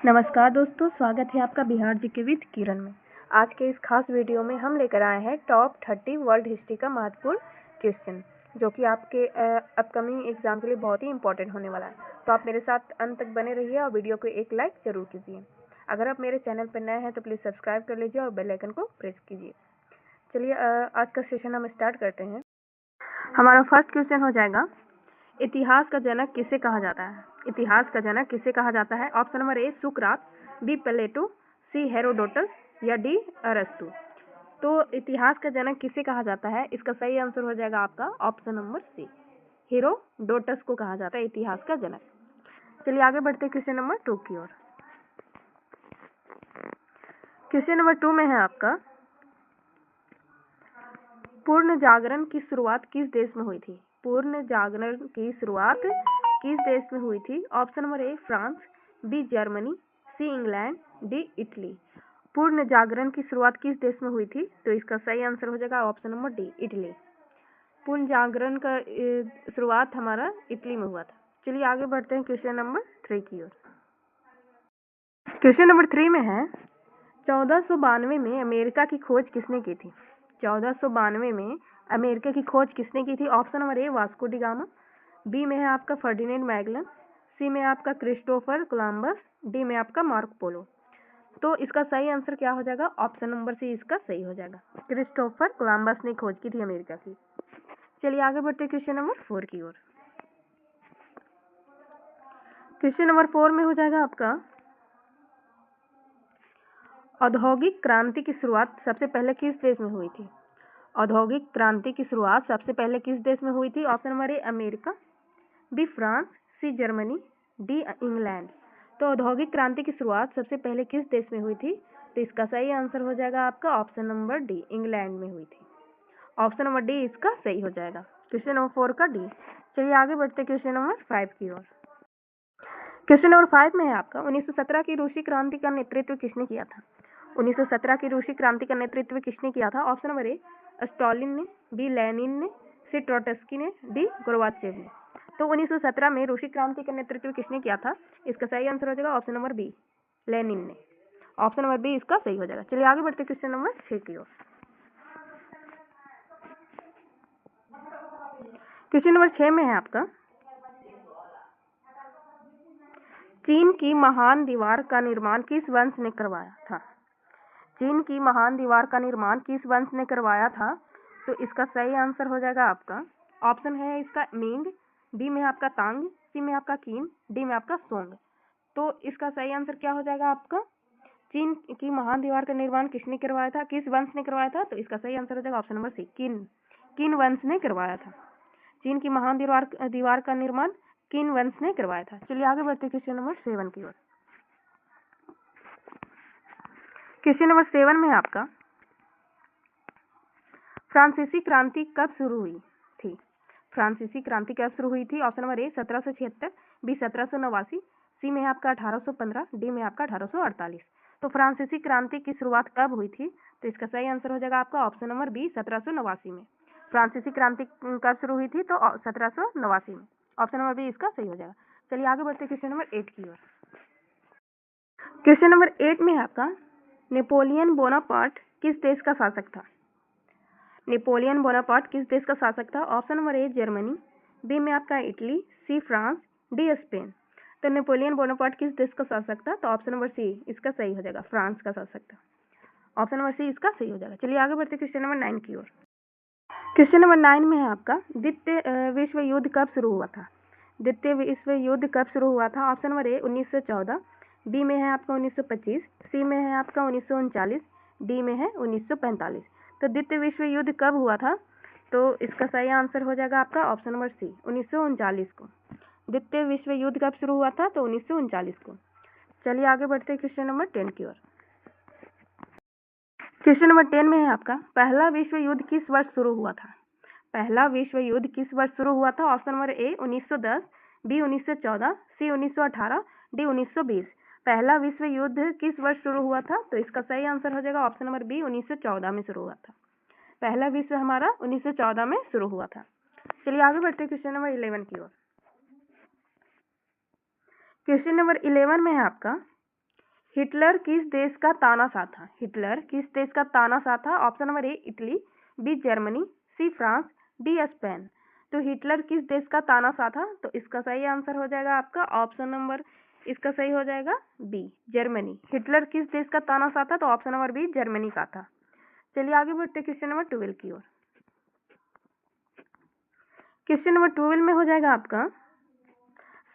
नमस्कार दोस्तों, स्वागत है आपका बिहार जीके विद किरण में। आज के इस खास वीडियो में हम लेकर आए हैं टॉप 30 वर्ल्ड हिस्ट्री का महत्वपूर्ण क्वेश्चन, जो कि आपके अपकमिंग एग्जाम के लिए बहुत ही इंपॉर्टेंट होने वाला है। तो आप मेरे साथ अंत तक बने रहिए और वीडियो को एक लाइक जरूर कीजिए। अगर आप मेरे चैनल पर नए हैं तो प्लीज़ सब्सक्राइब कर लीजिए और बेल आइकन को प्रेस कीजिए। चलिए आज का सेशन हम स्टार्ट करते हैं। हमारा फर्स्ट क्वेश्चन हो जाएगा, इतिहास का जनक किसे कहा जाता है? इतिहास का जनक किसे कहा जाता है? ऑप्शन नंबर ए सुकरात, बी प्लेटो, सी हेरोडोटस या डी अरस्तु। तो इतिहास का जनक किसे कहा जाता है? इसका सही आंसर हो जाएगा आपका ऑप्शन नंबर सी, हेरोडोटस को कहा जाता है इतिहास का जनक। चलिए आगे बढ़ते क्वेश्चन नंबर 2 की ओर। क्वेश्चन नंबर 2 में है आपका, पूर्ण जागरण की शुरुआत किस देश में हुई थी? पूर्ण जागरण की शुरुआत किस देश में हुई थी? Option number A France, B Germany, C England, D Italy. पूर्ण जागरण की शुरुआत किस देश में हुई थी? तो इसका सही आंसर हो जाएगा ऑप्शन नंबर डी, इटली। पूर्ण जागरण का शुरुआत हमारा इटली में हुआ था। चलिए आगे बढ़ते हैं क्वेश्चन नंबर 3 की ओर। क्वेश्चन नंबर 3 में है, 1492 में अमेरिका की खोज किसने की थी? 1492 में अमेरिका की खोज किसने की थी? Option number A Vasco da Gama, B में है आपका फर्डिनेंड मैगलन, सी में आपका क्रिस्टोफर कोलंबस, डी में आपका मार्को पोलो। तो इसका सही आंसर क्या हो जाएगा? ऑप्शन नंबर सी इसका सही हो जाएगा, क्रिस्टोफर कोलंबस ने खोज की थी अमेरिका की। चलिए आगे बढ़ते क्वेश्चन नंबर 4 की ओर। क्वेश्चन नंबर 4 में हो जाएगा आपका, औद्योगिक क्रांति की शुरुआत सबसे पहले किस देश में हुई थी? औद्योगिक क्रांति की शुरुआत सबसे पहले किस देश में हुई थी? Option number A America, B France, C Germany, D England. तो औद्योगिक क्रांति की शुरुआत सबसे पहले किस देश में हुई थी? तो इसका सही आंसर हो जाएगा आपका ऑप्शन नंबर डी, इंग्लैंड में हुई थी। ऑप्शन नंबर डी इसका सही हो जाएगा, क्वेश्चन नंबर 4 का डी। चलिए आगे बढ़ते क्वेश्चन नंबर 5 की ओर। क्वेश्चन नंबर 5 में है आपका, 1917 की रूसी क्रांति का नेतृत्व किसने किया था? 1917 की रूसी क्रांति का नेतृत्व किसने किया था? ऑप्शन नंबर ए स्टालिन ने, बी लेनिन ने, सी ट्रोट्स्की ने, डी गोर्बाचेव ने। तो 1917 में रूसी क्रांति का नेतृत्व किसने किया था? इसका सही आंसर हो जाएगा ऑप्शन नंबर बी, लेनिन ने। ऑप्शन नंबर बी इसका सही हो जाएगा। चलिए आगे बढ़ते क्वेश्चन नंबर 6 की ओर। क्वेश्चन नंबर 6 में है आपका, चीन की महान दीवार का निर्माण किस वंश ने करवाया था? चीन की महान दीवार का निर्माण किस वंश ने करवाया था? तो इसका सही आंसर हो जाएगा आपका, ऑप्शन है इसका मिंग, बी में आपका तांग, सी में आपका किन, डी में आपका सोंग। तो इसका सही आंसर क्या हो जाएगा आपका, चीन की महान दीवार का निर्माण किसने करवाया था, किस वंश ने करवाया था? तो इसका सही आंसर हो जाएगा ऑप्शन नंबर सी, किन, किन वंश ने करवाया था। चीन की महान दीवार का निर्माण किन वंश ने करवाया था। चलिए आगे बढ़ते क्वेश्चन नंबर 7 की ओर। क्वेश्चन नंबर 7 में है आपका, फ्रांसीसी क्रांति कब शुरू हुई थी? फ्रांसीसी क्रांति कब शुरू हुई थी? ऑप्शन नंबर ए 1776, बी 1789, सी में आपका 1815, डी में आपका 1848। तो फ्रांसीसी क्रांति की शुरुआत कब हुई थी? तो इसका सही आंसर हो जाएगा आपका ऑप्शन नंबर बी, 1789 में। फ्रांसीसी क्रांति कब शुरू हुई थी? तो 1789 में। ऑप्शन नंबर बी इसका सही हो जाएगा। चलिए आगे बढ़ते क्वेश्चन नंबर 8 की ओर। क्वेश्चन नंबर 8 में है आपका, नेपोलियन बोनापार्ट किस देश का शासक था? नेपोलियन बोनापार्ट किस देश का शासक था? Option number A Germany, B में आपका Italy, C France, D Spain. तो नेपोलियन बोनापार्ट किस देश का शासक था? तो ऑप्शन नंबर सी इसका सही हो जाएगा, फ्रांस का शासक था। ऑप्शन नंबर सी इसका सही हो जाएगा। चलिए आगे बढ़ते क्वेश्चन नंबर 9 की ओर। क्वेश्चन नंबर 9 में है आपका, द्वितीय विश्व युद्ध कब शुरू हुआ था? द्वितीय विश्व युद्ध कब शुरू हुआ था? ऑप्शन नंबर ए 1914, बी में है आपका 1925, सी में है आपका 1939, डी में है 1945। तो द्वितीय विश्व युद्ध कब हुआ था? तो इसका सही आंसर हो जाएगा आपका ऑप्शन नंबर सी, 1939 को। द्वितीय विश्व युद्ध कब शुरू हुआ था? तो 1939 को। चलिए आगे बढ़ते क्वेश्चन नंबर 10 की ओर। क्वेश्चन नंबर 10 में है आपका, पहला विश्व युद्ध किस वर्ष शुरू हुआ था? पहला विश्व युद्ध किस वर्ष शुरू हुआ था? Option number A 1910, B 1914, C 1918, D 1920। पहला विश्व युद्ध किस वर्ष शुरू हुआ था? तो इसका सही आंसर हो जाएगा ऑप्शन नंबर बी, 1914 में शुरू हुआ था। पहला विश्व हमारा 1914 में शुरू हुआ था। चलिए आगे बढ़ते क्वेश्चन नंबर 11 की ओर। क्वेश्चन नंबर 11 में है आपका, हिटलर किस देश का तानाशाह था? हिटलर किस देश का तानाशाह था? Option number A Italy, B Germany, C France, D Spain. तो हिटलर किस देश का तानाशाह था? तो इसका सही आंसर हो जाएगा आपका ऑप्शन नंबर, इसका सही हो जाएगा बी जर्मनी। हिटलर किस देश का तानाशाह था? तो ऑप्शन नंबर बी जर्मनी का था। चलिए आगे बढ़ते क्वेश्चन नंबर 12 की ओर। क्वेश्चन नंबर 12 में हो जाएगा आपका,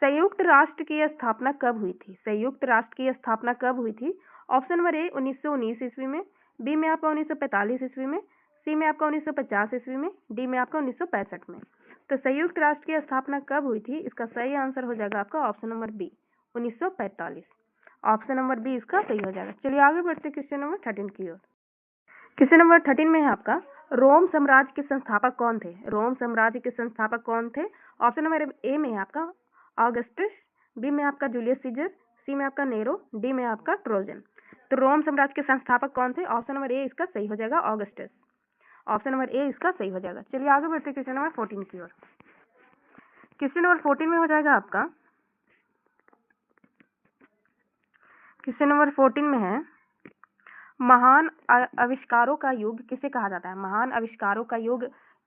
संयुक्त राष्ट्र की स्थापना कब हुई थी? संयुक्त राष्ट्र की स्थापना कब हुई थी? ऑप्शन नंबर ए 1919 ईस्वी में, बी में आपका 1945 ईस्वी में, सी में आपका 1950 ईस्वी में, डी में आपका 1965 में। तो संयुक्त राष्ट्र की स्थापना कब हुई थी? इसका सही आंसर हो जाएगा आपका option number B 1945। Option number B इसका सही हो जाएगा। चलिए आगे बढ़ते क्वेश्चन नंबर 13 की ओर। क्वेश्चन नंबर 13 में है आपका, रोम साम्राज्य के संस्थापक कौन थे? रोम साम्राज्य के संस्थापक कौन थे? ऑप्शन नंबर ए में आपका ऑगस्टस, बी में आपका जूलियस सीजर, सी में आपका नेरो, डी में आपका ट्रोजन। तो रोम साम्राज्य के संस्थापक कौन थे? ऑप्शन नंबर ए इसका सही हो जाएगा ऑगस्टस। ऑप्शन नंबर ए इसका सही हो जाएगा। चलिए आगे बढ़ते क्वेश्चन नंबर 14 की ओर। क्वेश्चन नंबर 14 में हो जाएगा आपका, क्वेश्चन नंबर 14 में है, महान आविष्कारों का युग किसे कहा जाता है? महान आविष्कारों का युग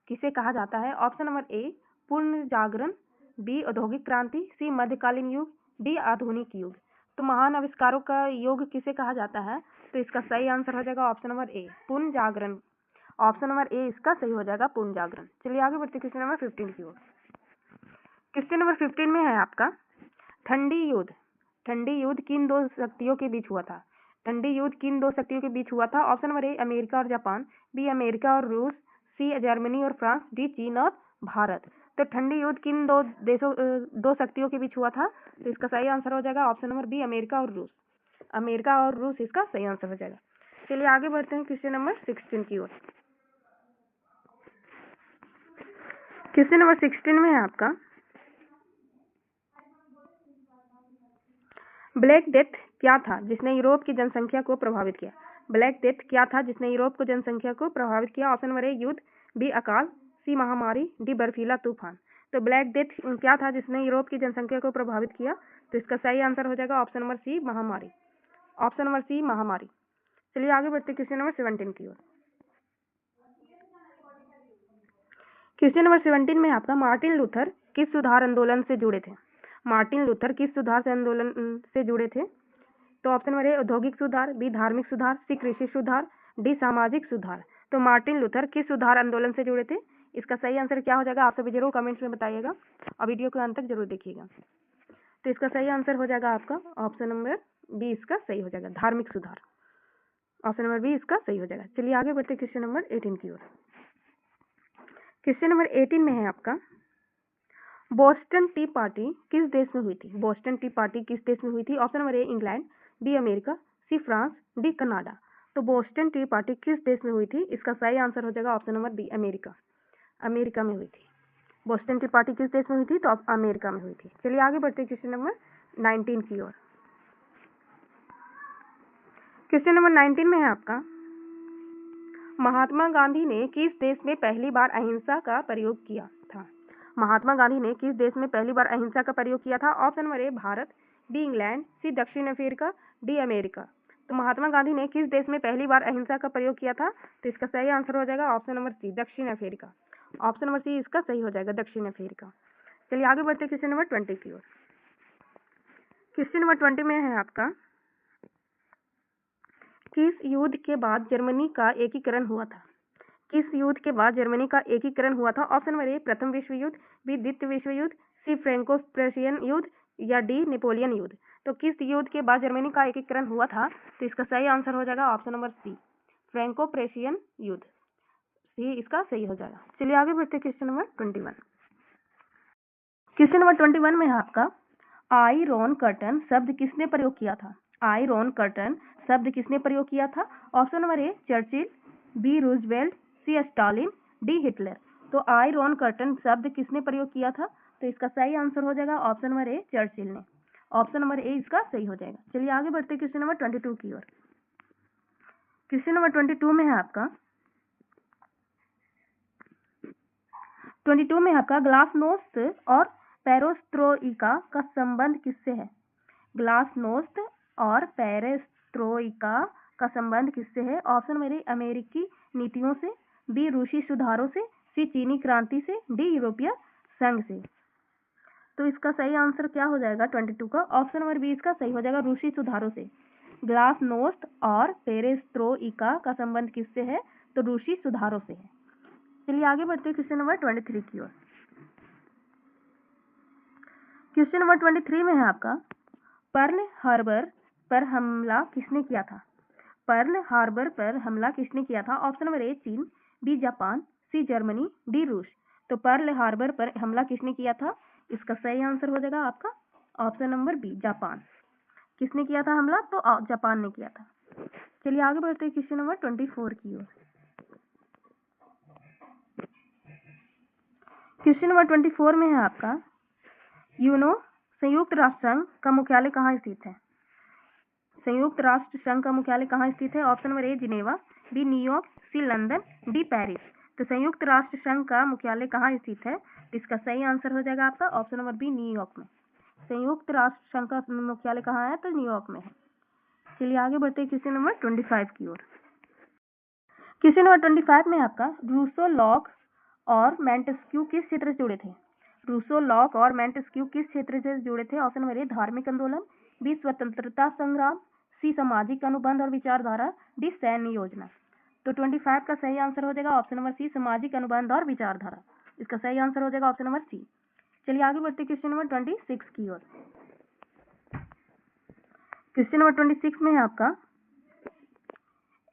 किसे कहा जाता है? ऑप्शन नंबर ए पूर्ण जागरण, बी औद्योगिक क्रांति, सी मध्यकालीन युग, डी आधुनिक युग। तो महान आविष्कारों का युग किसे कहा जाता है? तो इसका सही आंसर हो जाएगा ऑप्शन नंबर ए पूर्ण जागरण। ऑप्शन नंबर ए इसका सही हो जाएगा पूर्ण जागरण। चलिए आगे बढ़ते क्वेश्चन नंबर 15 की ओर। क्वेश्चन नंबर 15 में है आपका, ठंडी युद्ध, ठंडी युद्ध किन दो शक्तियों के बीच हुआ था? ठंडी युद्ध किन दो शक्तियों के बीच हुआ था? ऑप्शन नंबर ए अमेरिका और जापान, बी अमेरिका और रूस, सी जर्मनी और फ्रांस, डी चीन और भारत। तो ठंडी युद्ध किन दो शक्तियों के बीच हुआ था? तो इसका सही आंसर हो जाएगा ऑप्शन नंबर बी अमेरिका और रूस। अमेरिका और रूस इसका सही आंसर हो जाएगा। चलिए आगे बढ़ते हैं क्वेश्चन नंबर 16 की ओर। क्वेश्चन नंबर 16 में है आपका, ब्लैक डेथ क्या था जिसने यूरोप की जनसंख्या को प्रभावित किया? ब्लैक डेथ क्या था जिसने यूरोप को जनसंख्या को प्रभावित किया? ऑप्शन नंबर ए युद्ध, बी अकाल, सी महामारी, डी बर्फीला तूफान। तो ब्लैक डेथ क्या था जिसने यूरोप की जनसंख्या को प्रभावित किया? तो इसका सही आंसर हो जाएगा ऑप्शन नंबर सी महामारी। ऑप्शन नंबर सी महामारी। चलिए आगे बढ़ते क्वेश्चन नंबर 17 की ओर। क्वेश्चन नंबर 17 में आपका, मार्टिन लूथर किस सुधार आंदोलन से जुड़े थे? मार्टिन लूथर किस सुधार से आंदोलन से जुड़े थे? तो ऑप्शन नंबर ए औद्योगिक सुधार, बी धार्मिक सुधार, सी कृषि सुधार, डी सामाजिक सुधार। तो मार्टिन लूथर किस सुधार आंदोलन से जुड़े थे? इसका सही आंसर क्या हो जाएगा? आप सभी जरूर कमेंट्स में बताइएगा और वीडियो को अंत तक जरूर देखिएगा। तो इसका सही आंसर हो जाएगा आपका ऑप्शन नंबर बी इसका सही हो जाएगा धार्मिक सुधार। ऑप्शन नंबर बी इसका सही हो जाएगा। चलिए आगे बढ़ते क्वेश्चन नंबर 18 की ओर। क्वेश्चन नंबर 18 में है आपका, बोस्टन टी पार्टी किस देश में हुई थी? बोस्टन टी पार्टी किस देश में हुई थी? Option number A England, B America, C France, D Canada. तो बोस्टन टी पार्टी किस देश में हुई थी? इसका सही आंसर हो जाएगा option number B America. America में हुई थी। बोस्टन टी पार्टी किस देश में हुई थी? तो अमेरिका में हुई थी। चलिए आगे बढ़ते क्वेश्चन नंबर 19 की ओर। क्वेश्चन नंबर 19 में है आपका, महात्मा गांधी ने किस देश में पहली बार अहिंसा का प्रयोग किया था? महात्मा गांधी ने किस देश में पहली बार अहिंसा का प्रयोग किया था? Option number A Bharat, B England, C दक्षिण अफ्रीका, डी अमेरिका। तो महात्मा गांधी ने किस देश में पहली बार अहिंसा का प्रयोग किया था? तो इसका सही आंसर हो जाएगा ऑप्शन नंबर सी दक्षिण अफ्रीका। ऑप्शन नंबर सी इसका सही हो जाएगा दक्षिण अफ्रीका। चलिए आगे बढ़ते क्वेश्चन नंबर 20 की ओर। क्वेश्चन नंबर 20 में है आपका, किस युद्ध के बाद जर्मनी का एकीकरण हुआ था? किस युद्ध के बाद जर्मनी का एकीकरण हुआ था? ऑप्शन नंबर ए प्रथम विश्व युद्ध, बी द्वितीय विश्व युद्ध, सी फ्रैंको प्रेशियन युद्ध, या डी नेपोलियन युद्ध। तो किस युद्ध के बाद जर्मनी का एकीकरण हुआ था? तो इसका सही आंसर हो जाएगा ऑप्शन नंबर सी फ्रैंको प्रेशियन युद्ध। सी इसका सही हो जाएगा। चलिए आगे बढ़ते क्वेश्चन नंबर 21। क्वेश्चन नंबर 21 में है आपका, आयरन कर्टन शब्द किसने प्रयोग किया था? आयरन कर्टन शब्द किसने प्रयोग किया था? Option number A Churchill, B Roosevelt, C Stalin, D Hitler. तो आयरन कर्टन शब्द किसने प्रयोग किया था? तो इसका सही आंसर हो जाएगा ऑप्शन नंबर ए चर्चिल ने। ऑप्शन नंबर ए इसका सही हो जाएगा। चलिए आगे बढ़ते क्वेश्चन नंबर 22 की ओर। क्वेश्चन नंबर 22 में है आपका, 22 में आपका, ग्लासनोस्ट और पेरोस्त्रोइका का संबंध किससे है? ग्लासनोस्ट और पेरेस्ट्रोइका का संबंध किससे है? ऑप्शन मेरे अमेरिकी नीतियों से, बी रूसी सुधारों से, सी चीनी क्रांति से, डी यूरोपीय संघ से। तो इसका सही आंसर क्या हो जाएगा 22 का? ऑप्शन नंबर बी इसका सही हो जाएगा, रूसी सुधारों से। ग्लासनोस्ट और पेरेस्ट्रोइका का संबंध किससे है? तो रूसी सुधारों से है। चलिए आगे बढ़ते हैं क्वेश्चन नंबर 23 की ओर। क्वेश्चन नंबर 23 में है आपका, पर्ल हार्बर पर हमला किसने किया था? पर्ल हार्बर पर हमला किसने किया था? ऑप्शन नंबर ए चीन, B Japan, C Germany, D रूस। तो पर्ल हार्बर पर हमला किसने किया था? इसका सही आंसर हो जाएगा आपका ऑप्शन नंबर बी जापान। किसने किया था हमला? तो जापान ने किया था। चलिए आगे बढ़ते हैं क्वेश्चन नंबर 24 की ओर। क्वेश्चन नंबर 24 में है आपका, यूनो संयुक्त राष्ट्र संघ का मुख्यालय कहाँ स्थित है? संयुक्त राष्ट्र संघ का मुख्यालय कहाँ स्थित है? Option number A Geneva, B New York, C London, D Paris. तो संयुक्त राष्ट्र संघ का मुख्यालय कहाँ स्थित है? इसका सही आंसर हो जाएगा आपका ऑप्शन नंबर बी न्यूयॉर्क में। संयुक्त राष्ट्र संघ का मुख्यालय कहाँ है? तो न्यूयॉर्क में है। चलिए आगे बढ़ते हैं क्वेश्चन नंबर 25 की ओर। क्वेश्चन नंबर 25 में आपका, रूसो लॉक और मैंटेस्क्यू किस क्षेत्र से जुड़े थे? रूसो लॉक और मैंटेस्क्यू किस क्षेत्र से जुड़े थे? ऑप्शन नंबर ए धार्मिक आंदोलन, बी स्वतंत्रता संग्राम, सी सामाजिक अनुबंध और विचारधारा, डी सैन्य योजना। तो 25 का सही आंसर हो जाएगा ऑप्शन नंबर सी सामाजिक अनुबंध और विचारधारा। इसका सही आंसर हो जाएगा ऑप्शन नंबर सी। चलिए आगे बढ़ते क्वेश्चन नंबर 26 की ओर। क्वेश्चन नंबर 26 में है आपका,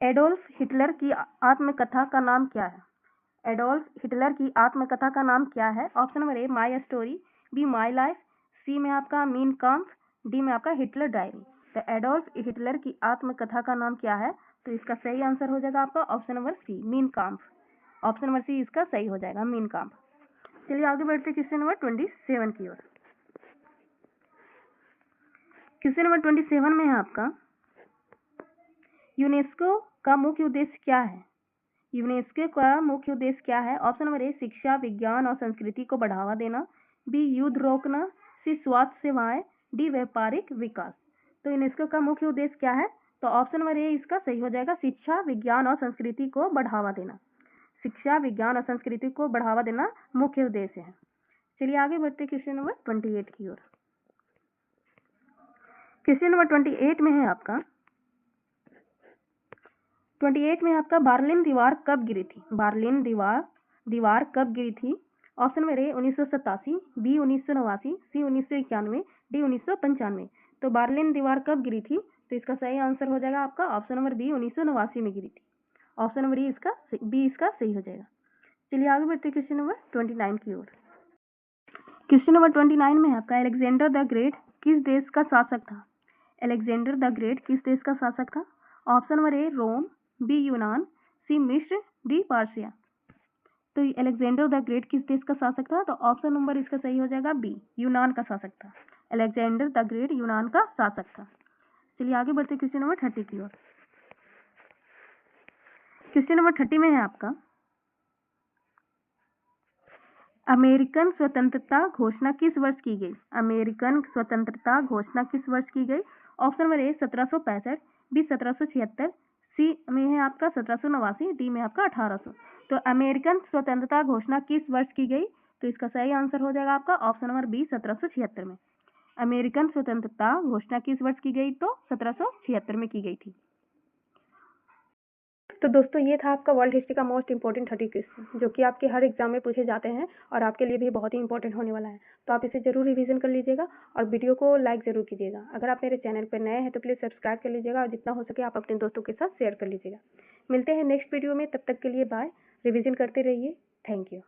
एडोल्फ हिटलर की आत्मकथा का नाम क्या है? एडोल्फ हिटलर की आत्मकथा का नाम क्या है? Option number A my story, B my life, C में आपका मीन काम्फ, डी में आपका हिटलर डायरी। तो एडोल्फ हिटलर की आत्मकथा का नाम क्या है? तो इसका सही आंसर हो जाएगा आपका option number C Mein Kampf. Option number C इसका सही हो जाएगा मीन काम्फ। चलिए आगे बढ़ते क्वेश्चन नंबर 27 की ओर। क्वेश्चन नंबर 27 में है आपका, यूनेस्को का मुख्य उद्देश्य क्या है? यूनेस्को का मुख्य उद्देश्य क्या है? ऑप्शन नंबर ए शिक्षा, विज्ञान और संस्कृति को बढ़ावा देना, बी युद्ध रोकना, सी स्वास्थ्य सेवाएं, डी व्यापारिक विकास। तो यूनेस्को का मुख्य उद्देश्य क्या है? तो ऑप्शन नंबर ए इसका सही हो जाएगा, शिक्षा, विज्ञान और संस्कृति को बढ़ावा देना। शिक्षा, विज्ञान और संस्कृति को बढ़ावा देना मुख्य उद्देश्य है। चलिए आगे बढ़ते क्वेश्चन नंबर 28 की ओर। क्वेश्चन नंबर 28 में है आपका, 28 में आपका बार्लिन दीवार कब गिरी थी? बार्लिन दीवार कब गिरी थी? Option number A 1987, B 1989, C 1991, D 1995। तो बार्लिन दीवार कब गिरी थी? तो इसका सही आंसर हो जाएगा आपका ऑप्शन नंबर बी 1989 में गिरी थी। ऑप्शन नंबर बी इसका सही हो जाएगा। चलिए आगे बढ़ते क्वेश्चन नंबर 29 की ओर। क्वेश्चन नंबर 29 में आपका, अलेक्जेंडर द ग्रेट किस देश का शासक था? अलेक्जेंडर द ग्रेट किस देश का शासक था? Option number A Rome, B यूनान, सी मिस्र, डी पार्सिया। तो अलेक्जेंडर द ग्रेट किस देश का शासक था? तो ऑप्शन नंबर इसका सही हो जाएगा बी यूनान का शासक था। अलेक्जेंडर द ग्रेट यूनान का शासक था। चलिए आगे बढ़ते क्वेश्चन नंबर 30 की ओर। क्वेश्चन नंबर 30 में है आपका, अमेरिकन स्वतंत्रता घोषणा किस वर्ष की गई? अमेरिकन स्वतंत्रता घोषणा किस वर्ष की गई? ऑप्शन नंबर ए 1765, बी 1776, सी में है आपका 1789, डी में आपका 1800। तो अमेरिकन स्वतंत्रता घोषणा किस वर्ष की गई? तो इसका सही आंसर हो जाएगा आपका ऑप्शन नंबर बी 1776 में। अमेरिकन स्वतंत्रता घोषणा किस वर्ष की गई? तो 1776 में की गई थी। तो दोस्तों ये था आपका वर्ल्ड हिस्ट्री का मोस्ट इंपॉर्टेंट 30 क्वेश्चन, जो कि आपके हर एग्जाम में पूछे जाते हैं और आपके लिए भी बहुत ही इंपॉर्टेंट होने वाला है। तो आप इसे जरूर रिवीजन कर लीजिएगा और वीडियो को लाइक जरूर कीजिएगा। अगर आप मेरे चैनल पर नए हैं तो प्लीज़ सब्सक्राइब कर लीजिएगा और जितना हो सके आप अपने दोस्तों के साथ शेयर कर लीजिएगा। मिलते हैं नेक्स्ट वीडियो में, तब तक के लिए बाय। रिविजन करते रहिए। Thank you.